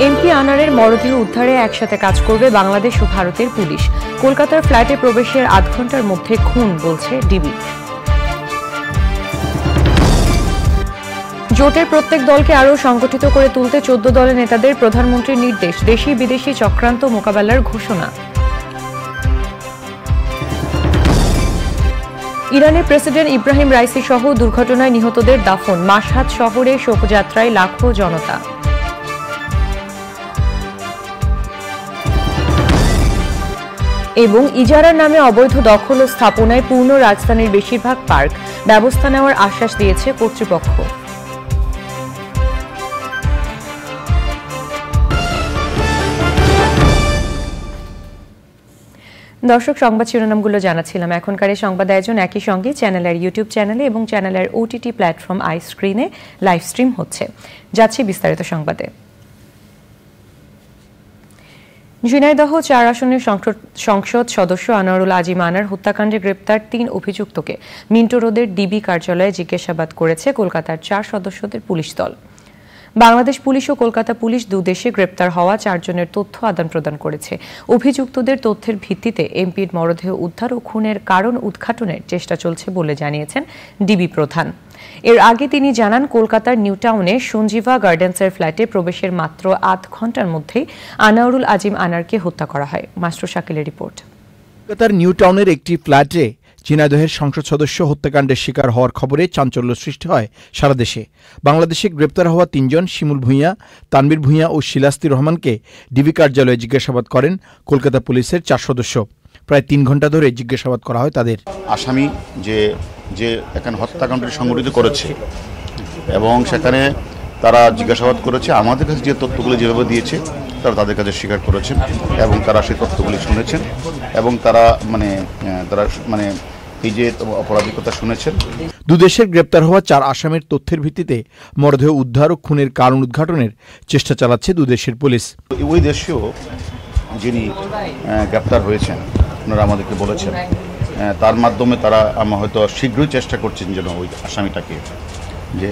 MP আনারের মরদেহ উদ্ধারে একসাথে কাজ করবে বাংলাদেশ ও ভারতের পুলিশ। কলকাতার ফ্ল্যাটে প্রবেশের আধ ঘন্টার মধ্যে খুন, বলছে ডিবি। জোটের প্রত্যেক দলকে আরও সংগঠিত করে তুলতে 14 দলের নেতাদের প্রধানমন্ত্রীর নির্দেশ। দেশি বিদেশি চক্রান্ত মোকাবেলার ঘোষণা। ইরানের প্রেসিডেন্ট ইব্রাহিম রাইসি সহ দুর্ঘটনায় নিহতদের দাফন। মাশহাদ শহরে শোভাযাত্রায় লাখো জনতা। এবং ইজারার নামে অবৈধ দখল ও স্থাপনায় পূর্ণ রাজধানীর বেশিরভাগ পার্ক, ব্যবস্থা নেওয়ার আশ্বাস দিয়েছে কর্তৃপক্ষ। দর্শক, সংবাদ শিরোনামগুলো জানাচ্ছিলাম। এখনকার এই সংবাদ আয়োজন একই সঙ্গে চ্যানেলের ইউটিউব চ্যানেলে এবং চ্যানেলের ওটিটি প্ল্যাটফর্ম আই স্ক্রিনে লাইভ স্ট্রিম হচ্ছে। যাচ্ছি বিস্তারিত সংবাদে। ঝিনাইদহ 4 আসনের সংসদ সদস্য আনোয়ারুল আজিম আনার হত্যাকাণ্ডে গ্রেপ্তার 3 অভিযুক্তকে মিন্টো রোডের ডিবি কার্যালয়ে জিজ্ঞাসাবাদ করেছে কলকাতার 4 সদস্যদের পুলিশ দল। বাংলাদেশ পুলিশ ও কলকাতা পুলিশ দুদেশে গ্রেপ্তার হওয়া 4 জনের তথ্য আদান প্রদান করেছে। অভিযুক্তদের তথ্যের ভিত্তিতে এমপির মরদেহ উদ্ধার ও খুনের কারণ উদ্ঘাটনের চেষ্টা চলছে বলে জানিয়েছেন ডিবি প্রধান। এর আগে তিনি জানান, কলকাতার নিউ টাউনে সঞ্জীবা গার্ডেন্সের ফ্ল্যাটে প্রবেশের মাত্র আধ ঘন্টার মধ্যেই আনোয়ারুল আজিম আনারকে হত্যা করা হয়। মাস্টার শাকিলের রিপোর্ট। কলকাতার নিউ টাউনের একটি ফ্ল্যাটে ঝিনাইদহের সংসদ সদস্য হত্যাকাণ্ডের শিকার হওয়ার খবরে চাঞ্চল্য সৃষ্টি হয় সারা দেশে। বাংলাদেশে গ্রেপ্তার হওয়া 3 জন শিমুল ভূঁইয়া, তানবীর ভূঁইয়া ও শিলাস্তি রহমানকে ডিবি কার্যালয়ে জিজ্ঞাসাবাদ করেন কলকাতা পুলিশের 4 সদস্য। প্রায় 3 ঘন্টা ধরে জিজ্ঞাসাবাদ করা হয় তাদের। আসামি যে এখানে হত্যাকাণ্ডটি সংঘটিত করেছে এবং সেখানে তারা জিজ্ঞাসাবাদ করেছে, আমাদের কাছে যে তথ্যগুলি যেভাবে দিয়েছে তারা তাদের কাছে স্বীকার করেছেন এবং তারা সেই তথ্যগুলি শুনেছেন এবং তারা এই যে অপরাধীর কথা শুনেছেন। দুদেশের গ্রেপ্তার হওয়া 4 আসামির তথ্যের ভিত্তিতে মরদেহ উদ্ধার ও খুনের কারণ উদ্ঘাটনের চেষ্টা চালাচ্ছে দুদেশের পুলিশ। ওই দেশেও যিনি গ্রেপ্তার হয়েছেন ওনারা আমাদেরকে বলেছেন, তার মাধ্যমে তারা হয়তো শীঘ্রই চেষ্টা করছেন যেন ওই আসামিটাকে যে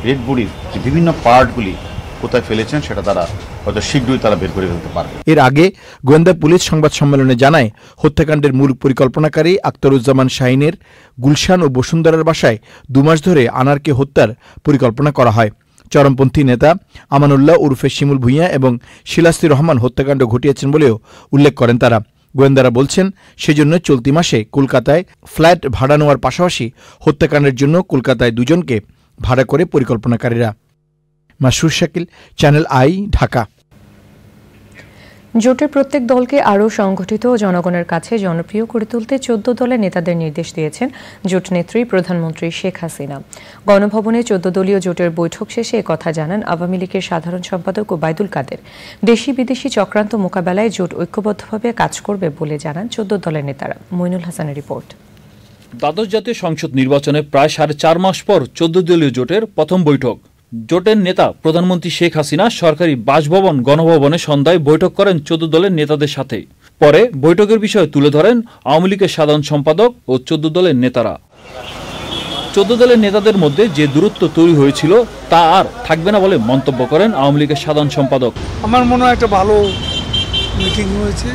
ডেড বডির যে বিভিন্ন পার্টগুলি কোথায় ফেলেছেন সেটা তারা হয়তো শীঘ্রই তারা বের করে ফেলতে পারবে। এর আগে গোয়েন্দা পুলিশ সংবাদ সম্মেলনে জানায়, হত্যাকাণ্ডের মূল পরিকল্পনাকারী আখতারুজ্জামান শাহিনের গুলশান ও বসুন্ধরার বাসায় 2 মাস ধরে আনারকে হত্যার পরিকল্পনা করা হয়। চরমপন্থী নেতা আমানুল্লাহ উরফে শিমুল ভূঁইয়া এবং শিলাস্তি রহমান হত্যাকাণ্ড ঘটিয়েছেন বলেও উল্লেখ করেন তারা। গোয়েন্দারা বলছেন, সেজন্য চলতি মাসে কলকাতায় ফ্ল্যাট ভাড়া নেওয়ার পাশাপাশি হত্যাকাণ্ডের জন্য কলকাতায় 2 জনকে ভাড়া করে পরিকল্পনাকারীরা। মাসুর শাকিল, চ্যানেল আই, ঢাকা। জোটের প্রত্যেক দলকে আরও সংগঠিত ও জনগণের কাছে জনপ্রিয় করে তুলতে 14 দলের নেতাদের নির্দেশ দিয়েছেন জোট নেত্রী প্রধানমন্ত্রী শেখ হাসিনা। গণভবনে 14 দলীয় জোটের বৈঠক শেষে একথা জানান আওয়ামী লীগের সাধারণ সম্পাদক ওবায়দুল কাদের। দেশি বিদেশি চক্রান্ত মোকাবেলায় জোট ঐক্যবদ্ধভাবে কাজ করবে বলে জানান 14 দলের নেতারা। মইনুল হাসানের রিপোর্ট। দ্বাদশ জাতীয় সংসদ নির্বাচনে প্রায় 4.5 মাস পর 14 দলীয় জোটের প্রথম বৈঠক। জোটের নেতা প্রধানমন্ত্রী শেখ হাসিনা সরকারি বাসভবন গণভবনে সন্ধ্যায় বৈঠক করেন 14 দলের নেতাদের সাথে। পরে বৈঠকের বিষয়ে তুলে ধরেন আওয়ামী লীগের সাধারণ সম্পাদক ও 14 দলের নেতারা। 14 দলের নেতাদের মধ্যে যে দূরত্ব তৈরি হয়েছিল তা আর থাকবে না বলে মন্তব্য করেন আওয়ামী লীগের সাধারণ সম্পাদক। আমার মনে হয় একটা ভালো মিটিং হয়েছে।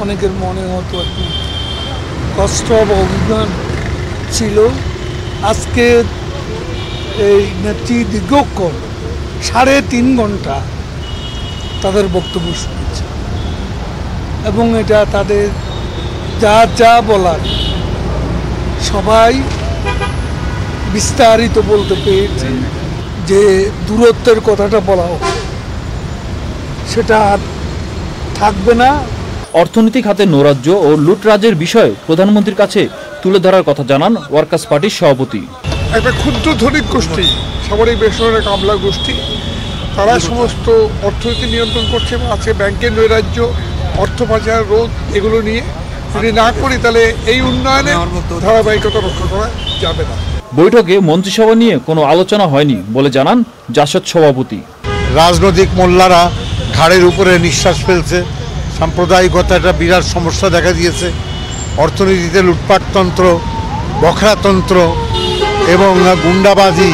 অনেকের মনে হতো একটু কষ্ট বা অভিমান ছিল। আজকে এই নেত্রী দীর্ঘক্ষণ 3.5 ঘন্টা তাদের বক্তব্য শুনেছে এবং এটা তাদের যা বলার সবাই বিস্তারিত বলতে পেরেছে। যে দূরত্বের কথাটা বলা হোক সেটা আর থাকবে না। অর্থনৈতিক খাতে নৈরাজ্য ও লুটরাজের বিষয়ে প্রধানমন্ত্রীর কাছে তুলে ধরার কথা জানান ওয়ার্কার্স পার্টির সভাপতি। একটা ক্ষুদ্র ধনিক গোষ্ঠী, সামরিক বেসরকারি কামলা গোষ্ঠী, তারা সমস্ত অর্থনীতি নিয়ন্ত্রণ করছে এবং আছে ব্যাংকের নৈরাজ্য, অর্থ পাচার রোধ, এগুলো নিয়ে যদি না করি তাহলে এই উন্নয়নে ধারাবাহিকতা রক্ষা করা যাবে না। বৈঠকে মন্ত্রিসভা নিয়ে কোনো আলোচনা হয়নি বলে জানান জাসদ সভাপতি। রাজনৈতিক মোল্লারা ঘাড়ের উপরে নিঃশ্বাস ফেলছে, সাম্প্রদায়িকতা একটা বিরাট সমস্যা দেখা দিয়েছে, অর্থনীতিতে লুটপাটতন্ত্র, বখরাতন্ত্র এবং গুন্ডাবাজি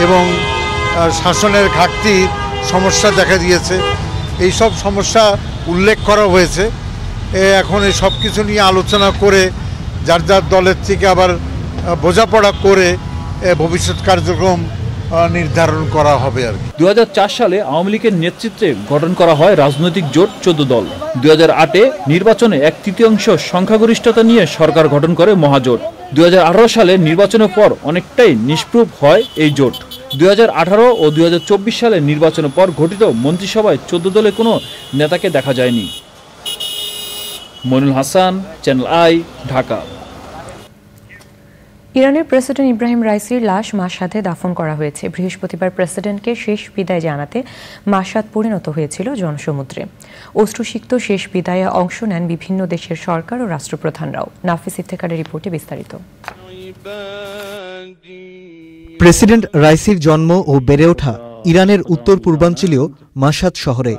এবং শাসনের ঘাটতি সমস্যা দেখা দিয়েছে। এই সব সমস্যা উল্লেখ করা হয়েছে। এখন এই সব কিছু নিয়ে আলোচনা করে যার যার দলের থেকে আবার বোঝাপড়া করে ভবিষ্যৎ কার্যক্রম নির্ধারণ করা হবে আর কি। 2004 সালে আওয়ামী লীগের নেতৃত্বে গঠন করা হয় রাজনৈতিক জোট 14 দল। 2008-এ নির্বাচনে 1/3 সংখ্যাগরিষ্ঠতা নিয়ে সরকার গঠন করে মহাজোট। 2018 সালে নির্বাচনের পর অনেকটাই নিষ্প্রভ হয় এই জোট। 2018 ও 2024 সালের নির্বাচনের পর গঠিত মন্ত্রিসভায় 14 দলে কোনো নেতাকে দেখা যায়নি। Moinul Hasan, channel I, Dhaka. ইরানের প্রেসিডেন্ট ইব্রাহিম রাইসির লাশ মাশহাদে দাফন করা হয়েছে। বৃহস্পতিবার প্রেসিডেন্টকে শেষ বিদায় জানাতে মাশহাদ পরিণত হয়েছিল জনসমুদ্রে। অশ্রুসিক্ত শেষ বিদায়ে অংশ নেন বিভিন্ন দেশের সরকার ও রাষ্ট্রপ্রধানরাও। নাফিস ইফতেখারের রিপোর্টে বিস্তারিত। প্রেসিডেন্ট রাইসির জন্ম ও বেড়ে ওঠা ইরানের উত্তর পূর্বাঞ্চলীয় মাশহাদ শহরে।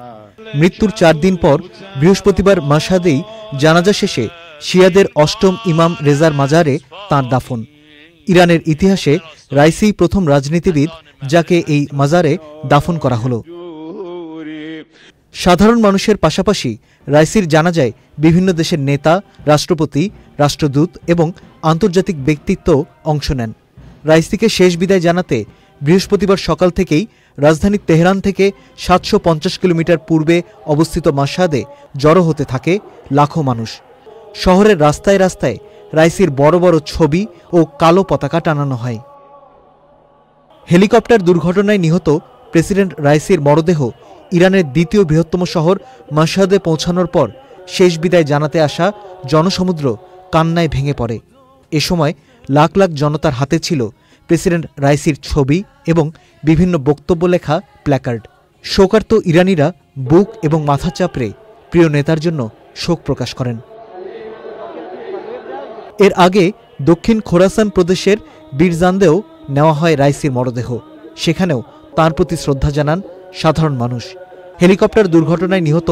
মৃত্যুর 4 দিন পর বৃহস্পতিবার মাশহাদেই জানাজা শেষে শিয়াদের অষ্টম ইমাম রেজার মাজারে তাঁর দাফন। ইরানের ইতিহাসে রাইসি প্রথম রাজনীতিবিদ যাকে এই মাজারে দাফন করা হলো। সাধারণ মানুষের পাশাপাশি রাইসির জানাজায় বিভিন্ন দেশের নেতা, রাষ্ট্রপতি, রাষ্ট্রদূত এবং আন্তর্জাতিক ব্যক্তিত্ব অংশ নেন। রাইসিকে শেষ বিদায় জানাতে বৃহস্পতিবার সকাল থেকেই রাজধানী তেহরান থেকে 750 কিলোমিটার পূর্বে অবস্থিত মাশহাদে জড়ো হতে থাকে লাখো মানুষ। শহরের রাস্তায় রাস্তায় রাইসির বড় বড় ছবি ও কালো পতাকা টানানো হয়। হেলিকপ্টার দুর্ঘটনায় নিহত প্রেসিডেন্ট রাইসির মরদেহ ইরানের দ্বিতীয় বৃহত্তম শহর মাশহাদে পৌঁছানোর পর শেষ বিদায় জানাতে আসা জনসমুদ্র কান্নায় ভেঙে পড়ে। এ সময় লাখ লাখ জনতার হাতে ছিল প্রেসিডেন্ট রাইসির ছবি এবং বিভিন্ন বক্তব্য লেখা প্ল্যাকার্ড। শোকার্ত ইরানিরা বুক এবং মাথা চাপড়ে প্রিয় নেতার জন্য শোক প্রকাশ করেন। এর আগে দক্ষিণ খোরাসান প্রদেশের বীরজান্দেও নেওয়া হয় রাইসির মরদেহ। সেখানেও তাঁর প্রতি শ্রদ্ধা জানান সাধারণ মানুষ। হেলিকপ্টার দুর্ঘটনায় নিহত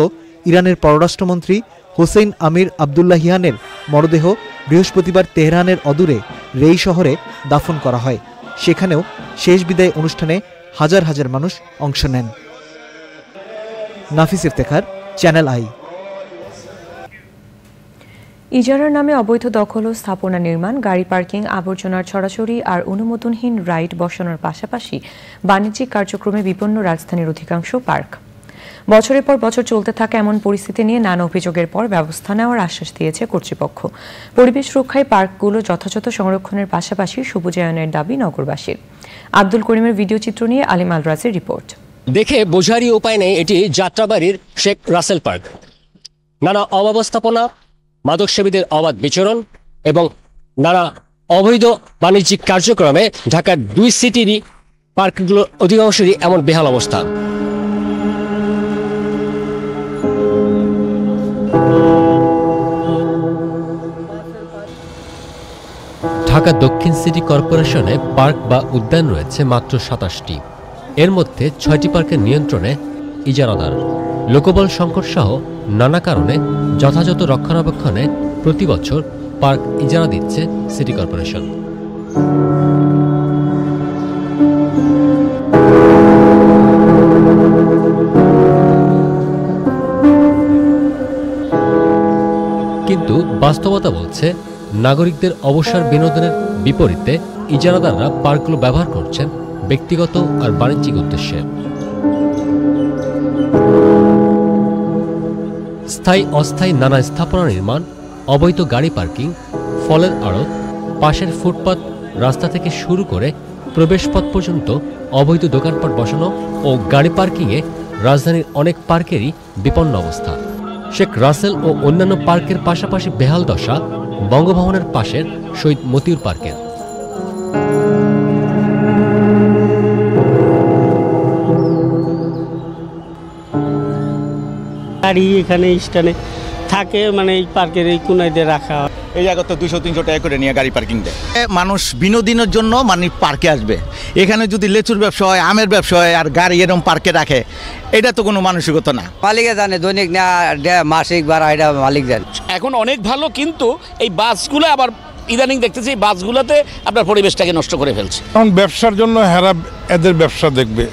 ইরানের পররাষ্ট্রমন্ত্রী হোসেইন আমির আবদুল্লাহিয়ানের মরদেহ বৃহস্পতিবার তেহরানের অদূরে রেই শহরে দাফন করা হয়। সেখানেও শেষ বিদায় অনুষ্ঠানে হাজার হাজার মানুষ অংশ নেন। নাফিস ইফতেখার, চ্যানেল আই। ইজারার নামে অবৈধ দখল ও স্থাপনা নির্মাণ, গাড়ি পার্কিং, আবর্জনার ছড়াছড়ি আর অনুমোদনহীন রাইড বসানোর পাশাপাশি বাণিজ্যিক কার্যক্রমে বিপন্ন রাজধানীর অধিকাংশ পার্ক। বছরের পর বছর চলতে থাকা এমন পরিস্থিতি নিয়ে নানা অভিযোগের পর ব্যবস্থা নেওয়ার আশ্বাস দিয়েছে কর্তৃপক্ষ। পরিবেশ রক্ষায় পার্কগুলো যথাযথ সংরক্ষণের পাশাপাশি সবুজায়নের দাবি নগরবাসীর। আব্দুল করিমের ভিডিও চিত্র নিয়ে আলিম আল রাজের রিপোর্ট। দেখে বোঝারই উপায় নেই এটি যাত্রাবাড়ির শেখ রাসেল পার্ক। নানা অব্যবস্থাপনা, মাদকসেবীদের অবাধ বিচরণ এবং নানা অবৈধ বাণিজ্যিক কার্যক্রমে ঢাকার 2 সিটিরই পার্কগুলোর অধিকাংশেরই এমন বেহাল অবস্থা। ঢাকা দক্ষিণ সিটি কর্পোরেশনে পার্ক বা উদ্যান রয়েছে মাত্র 27টি। এর মধ্যে 6টি পার্কের নিয়ন্ত্রণে ইজারাদার। লোকবল সংকট সহ নানা কারণে যথাযথ রক্ষণাবেক্ষণে প্রতি বছর পার্ক ইজারা দিচ্ছে সিটি কর্পোরেশন। কিন্তু বাস্তবতা বলছে নাগরিকদের অবসর বিনোদনের বিপরীতে ইজারাদাররা পার্কগুলো ব্যবহার করছেন ব্যক্তিগত আর বাণিজ্যিক উদ্দেশ্যে। স্থায়ী অস্থায়ী নানা স্থাপনা নির্মাণ, অবৈধ গাড়ি পার্কিং, ফলের আড়ত, পাশের ফুটপাত রাস্তা থেকে শুরু করে প্রবেশপথ পর্যন্ত অবৈধ দোকানপাট বসানো ও গাড়ি পার্কিংয়ে রাজধানীর অনেক পার্কেরই বিপন্ন অবস্থা। শেখ রাসেল ও অন্যান্য পার্কের পাশাপাশি বেহাল দশা বঙ্গভবনের পাশের শহীদ মতিউর পার্কের। গাড়ি এখানে স্ট্যান্ডে থাকে, মানে এই পার্কের এই কোনায় দিয়ে রাখা হয়। এই জায়গা তো 200-300 টাকা করে নিয়ে গাড়ি পার্কিং দেয়। মানুষ বিনোদনের জন্য মানে পার্কে আসবে। এখানে যদি লেচুর ব্যবসা হয়, আমের ব্যবসা হয় আর গাড়ি এরকম পার্কে রাখে, এটা তো কোনো মানসিকতা না। মালিকে জানে, দৈনিক না মাসিক ভাড়া এটা মালিক জানে। এখন অনেক ভালো, কিন্তু এই বাসগুলো আবার ইদানিং দেখতেছি এই বাসগুলোতে আপনার পরিবেশটাকে নষ্ট করে ফেলছে। এখন ব্যবসার জন্য হেরা এদের ব্যবসা দেখবে,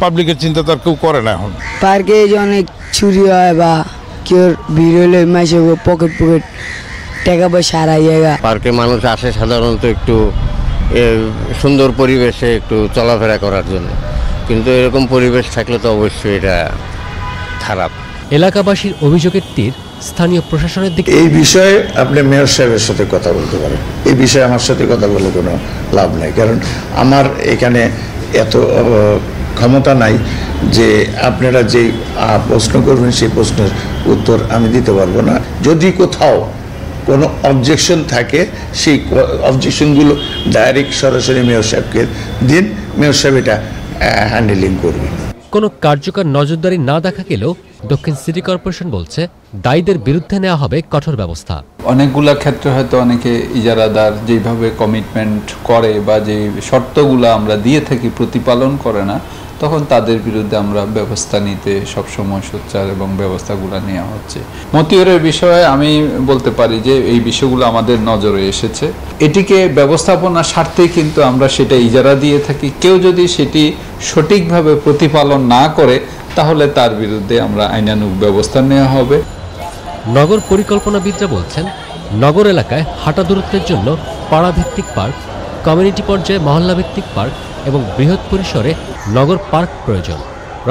পাবলিকের চিন্তা তো আর কেউ করে না এখন। পার্কে যে অনেক চুরি হয় বা কেউ ভিড় হলে মাসে পকেট টাকা পয়সা হারাইয়া। পার্কে মানুষ আসে সাধারণত একটু সুন্দর পরিবেশে একটু চলাফেরা করার জন্য, কিন্তু এরকম পরিবেশ থাকলে তো অবশ্যই এটা খারাপ। এলাকাবাসীর অভিযোগের তীর স্থানীয় প্রশাসনের দিকে। এই বিষয়ে আপনি মেয়র সাহেবের সাথে কথা বলতে পারেন, এই বিষয়ে আমার সাথে কথা বলে কোনো লাভ নেই, কারণ আমার এখানে এত ক্ষমতা নাই যে আপনারা যে প্রশ্ন করবেন সেই প্রশ্নের উত্তর আমি দিতে পারবো না। যদি কোথাও কোনো অবজেকশন থাকে সেই অবজেকশনগুলো ডাইরেক্ট সরাসরি মেয়র সাহেবকে দিন, মেয়র সাহেব এটা হ্যান্ডেলিং করবে। কোনো কার্যকর নজরদারি না দেখা গেলেও দক্ষিণ সিটি কর্পোরেশন বলছে দায়ীদের বিরুদ্ধে নেওয়া হবে কঠোর ব্যবস্থা। অনেকগুলা ক্ষেত্রে হয়তো অনেকে ইজারাদার যেভাবে কমিটমেন্ট করে বা যে শর্তগুলো আমরা দিয়ে থাকি প্রতিপালন করে না, তখন তাদের বিরুদ্ধে আমরা ব্যবস্থা নিতে সবসময় সোচ্চার এবং ব্যবস্থাগুলো নেওয়া হচ্ছে। মতিউরের বিষয়ে আমি বলতে পারি যে এই বিষয়গুলো আমাদের নজরে এসেছে, এটিকে ব্যবস্থাপনার স্বার্থে কিন্তু আমরা সেটা ইজারা দিয়ে থাকি। কেউ যদি সেটি সঠিকভাবে প্রতিপালন না করে তাহলে তার বিরুদ্ধে আমরা আইনানুগ ব্যবস্থা নেওয়া হবে। নগর পরিকল্পনাবিদরা বলছেন নগর এলাকায় হাঁটা দূরত্বের জন্য পাড়াভিত্তিক পার্ক, কমিউনিটি পর্যায়ে মহল্লাভিত্তিক পার্ক এবং বৃহৎ পরিসরে নগর পার্ক প্রয়োজন।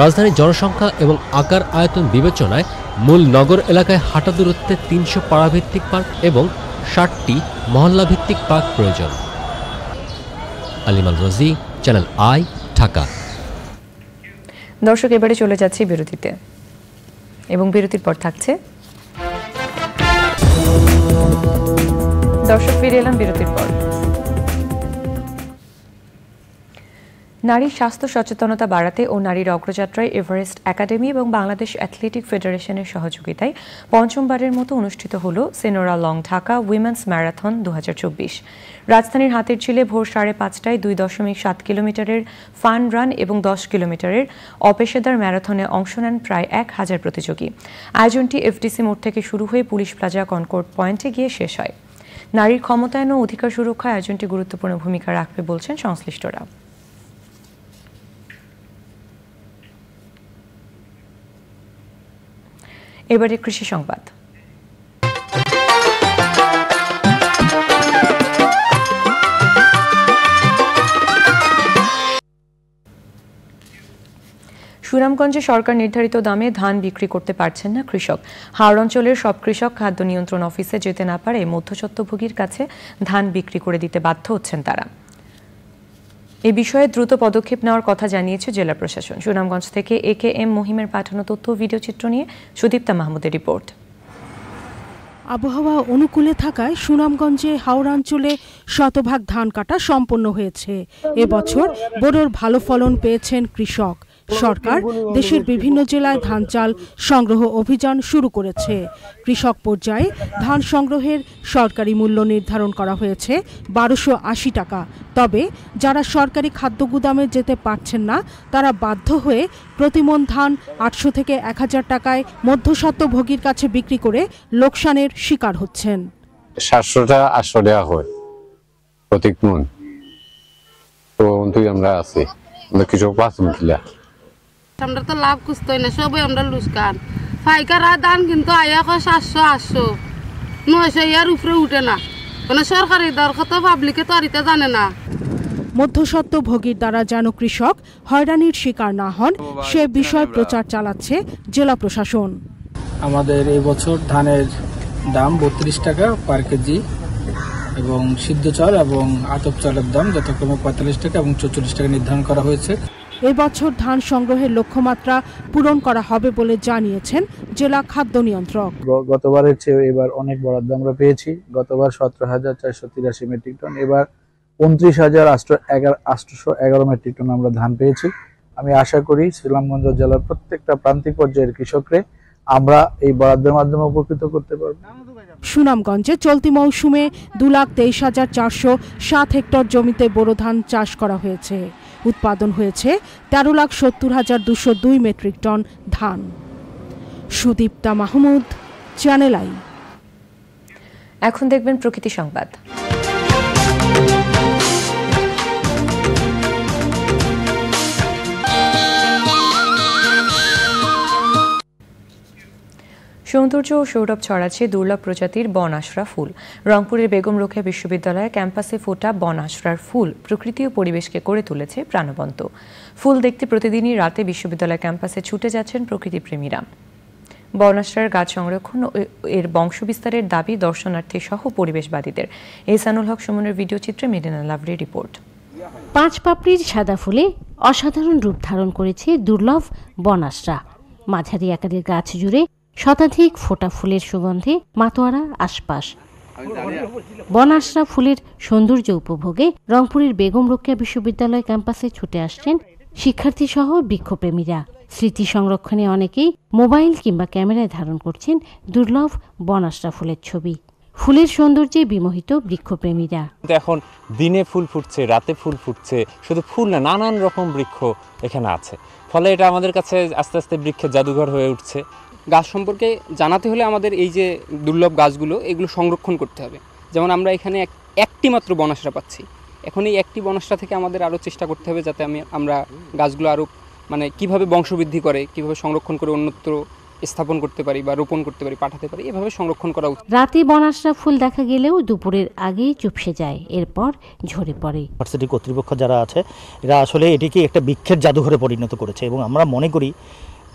রাজধানীর জনসংখ্যা এবং আকার আয়তন বিবেচনায় মূল নগর এলাকায় হাঁটা দূরত্বে ৩০০ পাড়াভিত্তিক পার্ক এবং ৬০টি মহল্লাভিত্তিক পার্ক প্রয়োজন। আলিমাল রোজি, চ্যানেল আই, ঢাকা। দর্শক, এবারে চলে যাচ্ছি বিরতিতে এবং বিরতির পর থাকছে। দর্শক, ফিরে এলাম বিরতির পর। নারীর স্বাস্থ্য সচেতনতা বাড়াতে ও নারীর অগ্রযাত্রায় এভারেস্ট একাডেমি এবং বাংলাদেশ অ্যাথলেটিক ফেডারেশনের সহযোগিতায় পঞ্চমবারের মতো অনুষ্ঠিত হল Senora long Dhaka women's marathon 2024। রাজধানীর হাতিরঝিলে ভোর 5:30টায় 2.7 কিলোমিটারের ফান রান এবং 10 কিলোমিটারের অপেশাদার ম্যারাথনে অংশ নেন প্রায় 1000 প্রতিযোগী। আয়োজনটি এফডিসি মোড় থেকে শুরু হয়ে পুলিশ প্লাজা কনকর্ড পয়েন্টে গিয়ে শেষ হয়। নারীর ক্ষমতায়ন ও অধিকার সুরক্ষায় আয়োজনটি গুরুত্বপূর্ণ ভূমিকা রাখবে বলছেন সংশ্লিষ্টরা। এবারে কৃষি সংবাদ। সুনামগঞ্জে সরকার নির্ধারিত দামে ধান বিক্রি করতে পারছেন না কৃষক। হাওড় অঞ্চলের সব কৃষক খাদ্য নিয়ন্ত্রণ অফিসে যেতে না পারে মধ্যস্বত্বভোগীর কাছে ধান বিক্রি করে দিতে বাধ্য হচ্ছেন তারা। এ বিষয়ে দ্রুত পদক্ষেপ নেওয়ার কথা জানিয়েছে জেলা প্রশাসন। সুনামগঞ্জ থেকে AKM মহিমের পাঠানো তথ্য ভিডিও চিত্র নিয়ে সুদীপ্তা মাহমুদের রিপোর্ট। আবহাওয়া অনুকূলে থাকায় সুনামগঞ্জে হাওড়াঞ্চলে শতভাগ ধান কাটা সম্পন্ন হয়েছে। এবছর বোরোর ভালো ফলন পেয়েছেন কৃষক। সরকার দেশের বিভিন্ন জেলায় ধান চাল সংগ্রহ অভিযান শুরু করেছে। কৃষক পর্যায়ে ধান সংগ্রহের সরকারি মূল্য নির্ধারণ করা হয়েছে 1280 টাকা। তবে যারা সরকারি খাদ্য গুদামে যেতে পারছেন না তারা বাধ্য হয়ে প্রতিমন ধান 800 থেকে 1000 টাকায় মধ্যস্বত্বভোগীর কাছে বিক্রি করে লোকসানের শিকার হচ্ছেন। 700টা 800 টাকা হয় প্রতি মন, তো আমরা আছি, আমরা কিছু পাচ্ছি না। আমরা তো লাভ খুঁজতে না, সবাই আমরা লুসকান। পাইকার দান কিন্তু আয়া 700 900 এর উপরে উঠে না, মানে সরকারি দর কত পাবলিকে তো আর এটা জানে না। মধ্যস্বত্বভোগীর দ্বারা যেন কৃষক হয়রানির শিকার না হন সে বিষয়ে প্রচার চালাচ্ছে জেলা প্রশাসন। আমাদের এই বছর ধানের দাম 32 টাকা পার কেজি এবং সিদ্ধ চাল এবং আতপ চালের দাম যথাক্রমে 45 টাকা এবং 44 টাকা নির্ধারণ করা হয়েছে। এবছর ধান সংগ্রহের লক্ষ্যমাত্রা পূরণ করা হবে বলে জানিয়েছেন জেলা খাদ্য নিয়ন্ত্রক। গতবারের চেয়ে এবার অনেক বরাদ্দ আমরা পেয়েছি। গতবার 17,483 মেট্রিক টন, এবার 29,811 মেট্রিক টন আমরা ধান পেয়েছি। আমি আশা করি সুনামগঞ্জ জেলার প্রত্যেকটা প্রান্তিক পর্যায়ের কৃষকরে আমরা এই বরাদ্দের মাধ্যমে উপকৃত করতে পারব। সুনামগঞ্জে চলতি মৌসুমে 2,23,407 হেক্টর জমিতে বোরো ধান চাষ করা হয়েছে। উৎপাদন হয়েছে 13,70,202 মেট্রিক টন ধান। Sudipta Mahmud, channel I. এখন দেখবেন প্রকৃতি সংবাদ। সৌন্দর্য ও সৌরভ ছড়াচ্ছে দুর্লভ প্রজাতির বন আশরা ফুল। রংপুরের বেগম রোকেয়া বিশ্ববিদ্যালয়ের ক্যাম্পাসে ফোটা বন আশরার ফুল প্রকৃতি ও পরিবেশকে করে তুলেছে প্রাণবন্ত। ফুল দেখতে প্রতিদিনই রাতে বিশ্ববিদ্যালয় ক্যাম্পাসে ছুটে যাচ্ছেন প্রকৃতিপ্রেমীরা। বন আশরার গাছ সংরক্ষণ ও এর বংশবিস্তারের দাবি দর্শনার্থী সহ পরিবেশবাদীদের। এহসানুল হক সুমনের ভিডিও চিত্রে মেরিনা লাভলির রিপোর্ট। 5 পাপড়ির সাদা ফুলে অসাধারণ রূপ ধারণ করেছে দুর্লভ বন আশরা। মাঝারি আকারের গাছ জুড়ে শতাধিক ফোটা ফুলের সুগন্ধে মাতোয়ারা আশপাশ। বন আশরা ফুলের সৌন্দর্য উপভোগে রংপুরের বেগম রোকেয়া বিশ্ববিদ্যালয় ক্যাম্পাসে ছুটে আসছেন শিক্ষার্থী সহ বৃক্ষপ্রেমীরা। স্মৃতি সংরক্ষণে অনেকেই মোবাইল কিংবা ক্যামেরায় ধারণ করছেন দুর্লভ বন আশরা ফুলের ছবি। ফুলের সৌন্দর্যে বিমোহিত বৃক্ষপ্রেমীরা। এখন দিনে ফুল ফুটছে, রাতে ফুল ফুটছে, শুধু ফুল না, নানান রকম বৃক্ষ এখানে আছে। ফলে এটা আমাদের কাছে আস্তে আস্তে বৃক্ষের জাদুঘর হয়ে উঠছে। গাছ সম্পর্কে জানাতে হলে আমাদের এই যে দুর্লভ গাছগুলো, এগুলো সংরক্ষণ করতে হবে। যেমন আমরা এখানে একটি মাত্র বন আশরা পাচ্ছি। এখন এই একটি বন আশরা থেকে আমাদের আরও চেষ্টা করতে হবে যাতে আমরা গাছগুলো আরও কিভাবে বংশবৃদ্ধি করে, কিভাবে সংরক্ষণ করে অন্যত্র স্থাপন করতে পারি বা রোপণ করতে পারি, পাঠাতে পারি, এভাবে সংরক্ষণ করা উচিত। রাতে বন আশরা ফুল দেখা গেলেও দুপুরের আগেই চুপসে যায়, এরপর ঝরে পড়ে। ভার্সিটি কর্তৃপক্ষ যারা আছে এরা আসলে এটিকে একটা বৃক্ষের জাদুঘরে পরিণত করেছে এবং আমরা মনে করি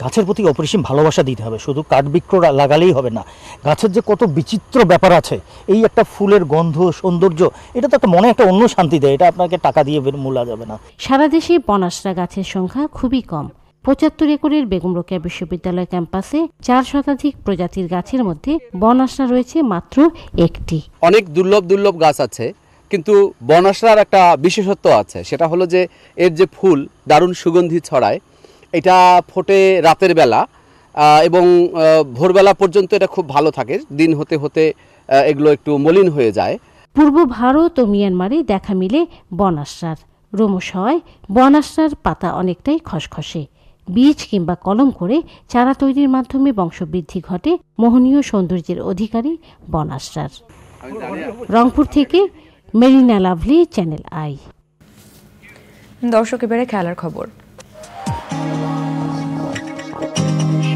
গাছের প্রতি অপরিসীম ভালোবাসা দিতে হবে। শুধু কাঠবৃক্ষ লাগালেই হবে না, গাছের যে কত বিচিত্র ব্যাপার আছে, এই একটা ফুলের গন্ধ, সৌন্দর্য, এটা তো একটা মনে একটা অন্য শান্তি দেয়, এটা আপনাকে টাকা দিয়ে মূল্য যাবে না। সারা দেশে বন আশরা গাছের সংখ্যা খুবই কম। 75 একরের বেগম রোকেয়া বিশ্ববিদ্যালয় ক্যাম্পাসে 4 শতাধিক প্রজাতির গাছের মধ্যে বন আশরা রয়েছে মাত্র একটি। অনেক দুর্লভ গাছ আছে, কিন্তু বন আশরার একটা বিশেষত্ব আছে, সেটা হলো যে এর যে ফুল দারুণ সুগন্ধি ছড়ায়। এটা ফোটে রাতের বেলা এবং ভোরবেলা পর্যন্ত এটা খুব ভালো থাকে। দিন হতে হতে এগুলো একটু মলিন হয়ে যায়। পূর্ব ভারত ও মিয়ানমারে দেখা মিলে বন আশরার। রোমশ হয় বন আশরার পাতা অনেকটাই খসখসে। বীজ কিংবা কলম করে চারা তৈরির মাধ্যমে বংশবৃদ্ধি ঘটে মোহনীয় সৌন্দর্যের অধিকারী বন আশরার। রংপুর থেকে মেরিনা লাভলি, চ্যানেল আই। দর্শক, এবারে খেলার খবর।